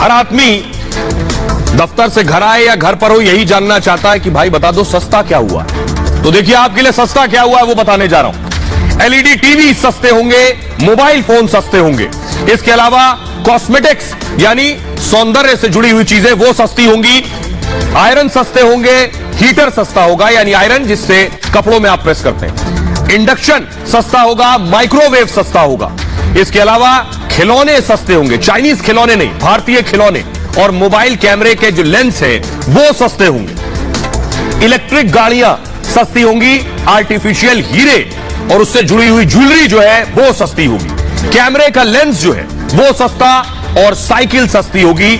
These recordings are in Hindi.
हर आदमी दफ्तर से घर आए या घर पर हो यही जानना चाहता है कि भाई बता दो सस्ता क्या हुआ। तो देखिए आपके लिए सस्ता क्या हुआ है वो बताने जा रहा हूं। एलईडी टीवी सस्ते होंगे, मोबाइल फोन सस्ते होंगे, इसके अलावा कॉस्मेटिक्स यानी सौंदर्य से जुड़ी हुई चीजें वो सस्ती होंगी, आयरन सस्ते होंगे, हीटर सस्ता होगा यानी आयरन जिससे कपड़ों में आप प्रेस करते हैं, इंडक्शन सस्ता होगा, माइक्रोवेव सस्ता होगा, इसके अलावा खिलौने सस्ते होंगे, चाइनीज खिलौने नहीं भारतीय खिलौने, और मोबाइल कैमरे के जो लेंस है वो सस्ते होंगे, इलेक्ट्रिक गाड़ियां सस्ती होंगी, आर्टिफिशियल हीरे और उससे जुड़ी हुई ज्वेलरी जो है वो सस्ती होगी, कैमरे का लेंस जो है वो सस्ता और साइकिल सस्ती होगी।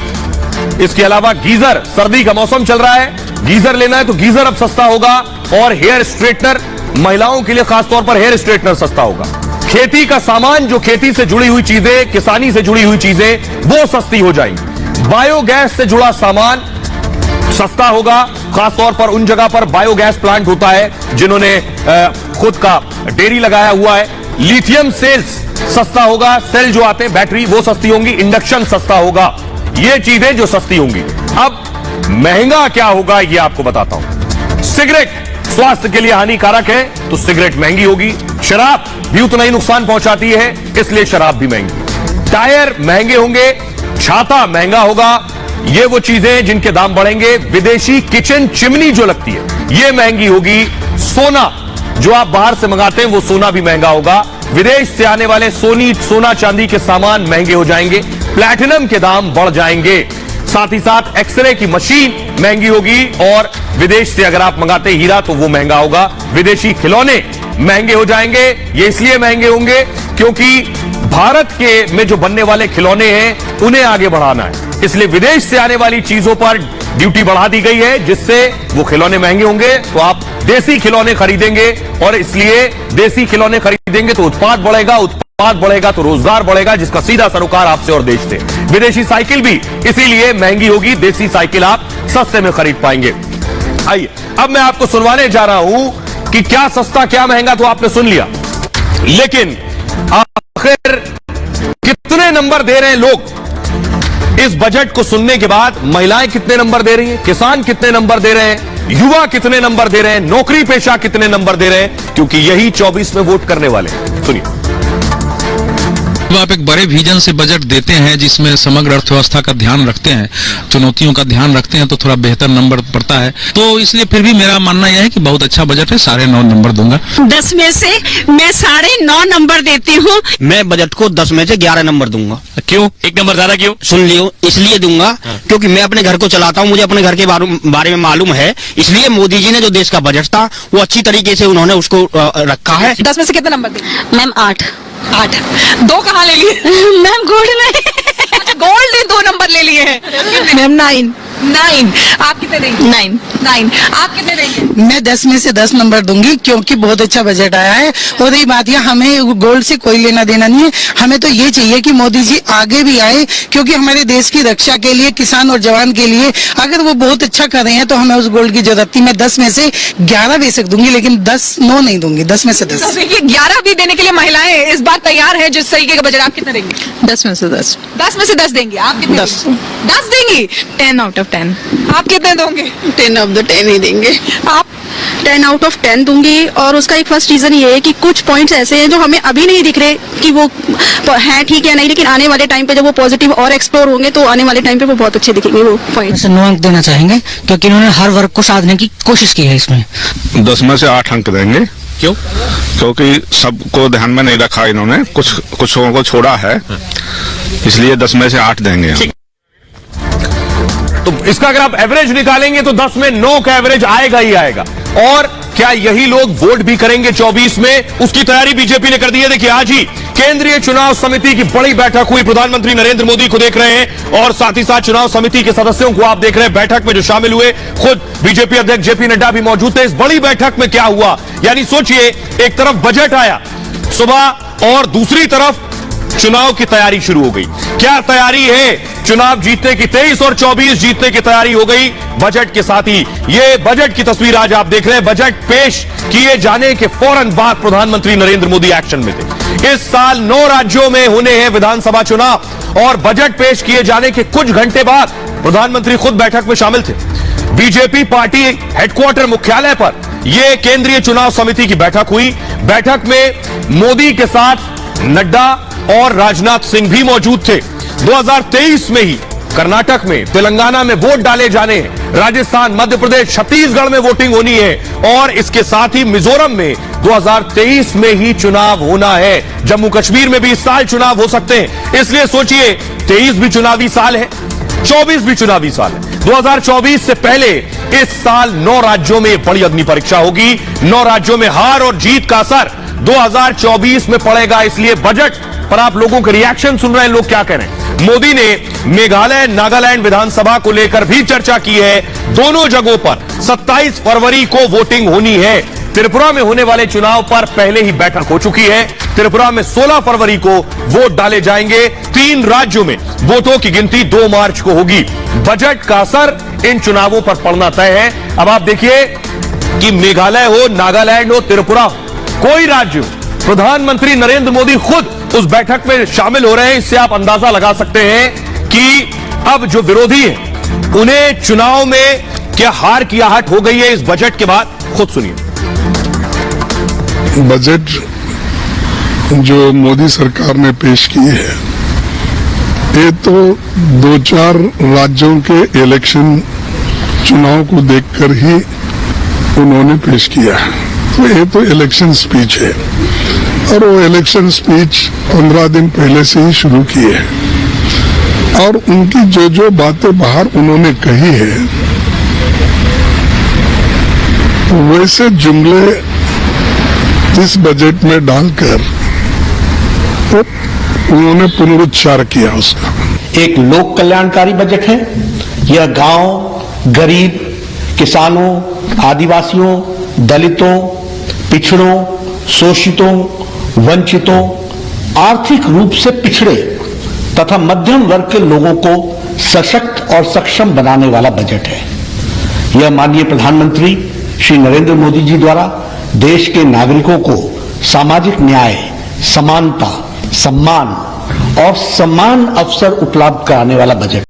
इसके अलावा गीजर, सर्दी का मौसम चल रहा है, गीजर लेना है तो गीजर अब सस्ता होगा, और हेयर स्ट्रेटनर महिलाओं के लिए खासतौर पर हेयर स्ट्रेटनर सस्ता होगा। खेती का सामान, जो खेती से जुड़ी हुई चीजें, किसानी से जुड़ी हुई चीजें वो सस्ती हो जाएंगी। बायोगैस से जुड़ा सामान सस्ता होगा, खासतौर पर उन जगह पर बायोगैस प्लांट होता है जिन्होंने खुद का डेयरी लगाया हुआ है। लिथियम सेल्स सस्ता होगा, सेल जो आते हैं बैटरी वो सस्ती होंगी, इंडक्शन सस्ता होगा, ये चीजें जो सस्ती होंगी। अब महंगा क्या होगा ये आपको बताता हूं। सिगरेट स्वास्थ्य के लिए हानिकारक है तो सिगरेट महंगी होगी, शराब भी उतना ही नुकसान पहुंचाती है इसलिए शराब भी महंगी, टायर महंगे होंगे, छाता महंगा होगा, ये वो चीजें जिनके दाम बढ़ेंगे। विदेशी किचन चिमनी जो लगती है ये महंगी होगी, सोना जो आप बाहर से मंगाते हैं वो सोना भी महंगा होगा, विदेश से आने वाले सोना चांदी के सामान महंगे हो जाएंगे, प्लैटिनम के दाम बढ़ जाएंगे, साथ ही साथ एक्सरे की मशीन महंगी होगी, और विदेश से अगर आप मंगाते हीरा तो वो महंगा होगा, विदेशी खिलौने महंगे हो जाएंगे। ये इसलिए महंगे होंगे क्योंकि भारत के में जो बनने वाले खिलौने हैं उन्हें आगे बढ़ाना है, इसलिए विदेश से आने वाली चीजों पर ड्यूटी बढ़ा दी गई है जिससे वो खिलौने महंगे होंगे। तो आप देसी खिलौने खरीदेंगे, और इसलिए देसी खिलौने खरीदेंगे तो उत्पाद बढ़ेगा तो रोजगार बढ़ेगा, जिसका सीधा सरोकार आपसे और देश से। विदेशी साइकिल भी इसीलिए महंगी होगी, देसी साइकिल आप सस्ते में खरीद पाएंगे। आइए अब मैं आपको सुनवाने जा रहा हूं कि क्या सस्ता क्या महंगा तो आपने सुन लिया, लेकिन आखिर कितने नंबर दे रहे हैं लोग इस बजट को सुनने के बाद? महिलाएं कितने नंबर दे रही हैं, किसान कितने नंबर दे रहे हैं, युवा कितने नंबर दे रहे हैं, नौकरी पेशा कितने नंबर दे रहे हैं, क्योंकि यही 24 में वोट करने वाले हैं। सुनिए। आप एक बड़े विजन से बजट देते हैं जिसमें समग्र अर्थव्यवस्था का ध्यान रखते हैं, चुनौतियों का ध्यान रखते हैं, तो थोड़ा बेहतर नंबर पड़ता है। तो इसलिए फिर भी मेरा मानना यह है कि बहुत अच्छा बजट है, 9.5 नंबर दूंगा। 10 में से मैं 9.5 नंबर देती हूँ। मैं बजट को 10 में से 11 नंबर दूंगा। क्यों? एक नंबर ज्यादा क्यों? सुन लियो, इसलिए दूंगा क्योंकि मैं अपने घर को चलाता हूँ, मुझे अपने घर के बारे में मालूम है, इसलिए मोदी जी ने जो देश का बजट था वो अच्छी तरीके से उन्होंने उसको रखा है। 10 में से कितने नंबर देंगे? मैम 8। 2 कहाँ ले लिए? मैम गोल्ड में। अच्छा गोल्ड ने 2 नंबर ले लिए हैं। मैम 9। आप कितने देंगे? 9। आप कितने देंगे? मैं 10 में से 10 नंबर दूंगी क्योंकि बहुत अच्छा बजट आया है, और रही बात यह हमें गोल्ड से कोई लेना देना नहीं है, हमें तो ये चाहिए कि मोदी जी आगे भी आए, क्योंकि हमारे देश की रक्षा के लिए, किसान और जवान के लिए अगर वो बहुत अच्छा कर रहे हैं तो हमें उस गोल्ड की जरूरत थी। मैं 10 में से 11 बेशक दूंगी, लेकिन 9 नहीं दूंगी, 10 में से 10। तो देखिए 11 भी देने के लिए महिलाएं इस बार तैयार है जिस तरीके का बजट। आप कितने देंगे? 10 में से 10। 10 में से 10 देंगे। आप कितने? 10 देंगी। 10 आउट ऑफ 10। आप कितने दोगे? 10 ऑफ द 10 ही देंगे। आप? 10 आउट ऑफ 10 दूंगी, और उसका एक फर्स्ट रीजन ये है कि कुछ पॉइंट्स ऐसे हैं जो हमें अभी नहीं दिख रहे कि वो हैं ठीक है नहीं, लेकिन आने वाले टाइम पे जब वो पॉजिटिव और एक्सप्लोर होंगे तो आने वाले टाइम पे वो बहुत अच्छे दिखेंगे वो पॉइंट्स। 9 अंक देना चाहेंगे क्योंकि इन्होंने हर वर्ग को साधने की कोशिश की है इसमें। 10 में से 8 अंक देंगे। क्यों? क्योंकि सबको ध्यान में नहीं रखा इन्होंने, कुछ लोगों को छोड़ा है, इसलिए 10 में से 8 देंगे। तो इसका अगर आप एवरेज निकालेंगे तो 10 में 9 का एवरेज आएगा ही आएगा। और क्या यही लोग वोट भी करेंगे 24 में? उसकी तैयारी बीजेपी ने कर दी है। देखिए आज ही केंद्रीय चुनाव समिति की बड़ी बैठक हुई, प्रधानमंत्री नरेंद्र मोदी को देख रहे हैं और साथ ही साथ चुनाव समिति के सदस्यों को आप देख रहे हैं। बैठक में जो शामिल हुए, खुद बीजेपी अध्यक्ष जेपी नड्डा भी मौजूद थे। इस बड़ी बैठक में क्या हुआ, यानी सोचिए, एक तरफ बजट आया सुबह और दूसरी तरफ चुनाव की तैयारी शुरू हो गई। क्या तैयारी है? चुनाव जीतने की 23 और 24 जीतने की तैयारी हो गई बजट के साथ ही। ये बजट की तस्वीर आज आप देख रहे हैं। बजट पेश किए जाने के फौरन बाद प्रधानमंत्री नरेंद्र मोदी एक्शन में थे। इस साल 9 राज्यों में होने हैं विधानसभा चुनाव और बजट पेश किए जाने के कुछ घंटे बाद प्रधानमंत्री खुद बैठक में शामिल थे। बीजेपी पार्टी हेडक्वार्टर मुख्यालय पर यह केंद्रीय चुनाव समिति की बैठक हुई। बैठक में मोदी के साथ नड्डा और राजनाथ सिंह भी मौजूद थे। 2023 में ही कर्नाटक में, तेलंगाना में वोट डाले जाने हैं। राजस्थान, मध्य प्रदेश, छत्तीसगढ़ में वोटिंग होनी है और इसके साथ ही मिजोरम में 2023 में ही चुनाव होना है। जम्मू कश्मीर में भी इस साल चुनाव हो सकते हैं। इसलिए सोचिए 23 भी चुनावी साल है, 24 भी चुनावी साल है। 2024 से पहले इस साल 9 राज्यों में बड़ी अग्नि परीक्षा होगी। 9 राज्यों में हार और जीत का असर 2024 में पड़ेगा। इसलिए बजट पर आप लोगों के रिएक्शन सुन रहे हैं, लोग क्या कह रहे हैं। मोदी ने मेघालय, नागालैंड विधानसभा को लेकर भी चर्चा की है। दोनों जगहों पर 27 फरवरी को वोटिंग होनी है। त्रिपुरा में होने वाले चुनाव पर पहले ही बैठक हो चुकी है। त्रिपुरा में 16 फरवरी को वोट डाले जाएंगे। 3 राज्यों में वोटों की गिनती 2 मार्च को होगी। बजट का असर इन चुनावों पर पड़ना तय है। अब आप देखिए कि मेघालय हो, नागालैंड हो, त्रिपुरा हो, कोई राज्य हो, प्रधानमंत्री नरेंद्र मोदी खुद उस बैठक में शामिल हो रहे हैं। इससे आप अंदाजा लगा सकते हैं कि अब जो विरोधी है उन्हें चुनाव में क्या हार की आहट हो गई है इस बजट के बाद। खुद सुनिए। बजट जो मोदी सरकार ने पेश की है, ये तो 2-4 राज्यों के इलेक्शन चुनाव को देखकर ही उन्होंने पेश किया है। तो ये तो इलेक्शन स्पीच है और वो इलेक्शन स्पीच 15 दिन पहले से ही शुरू की है और उनकी जो जो बातें बाहर उन्होंने कही है वैसे जुमले इस बजट में डालकर तो उन्होंने पुनरुच्चार किया उसका। एक लोक कल्याणकारी बजट है। यह गांव, गरीब, किसानों, आदिवासियों, दलितों, पिछड़ों, शोषितों, वंचितों, आर्थिक रूप से पिछड़े तथा मध्यम वर्ग के लोगों को सशक्त और सक्षम बनाने वाला बजट है। यह माननीय प्रधानमंत्री श्री नरेंद्र मोदी जी द्वारा देश के नागरिकों को सामाजिक न्याय, समानता, सम्मान और समान अवसर उपलब्ध कराने वाला बजट।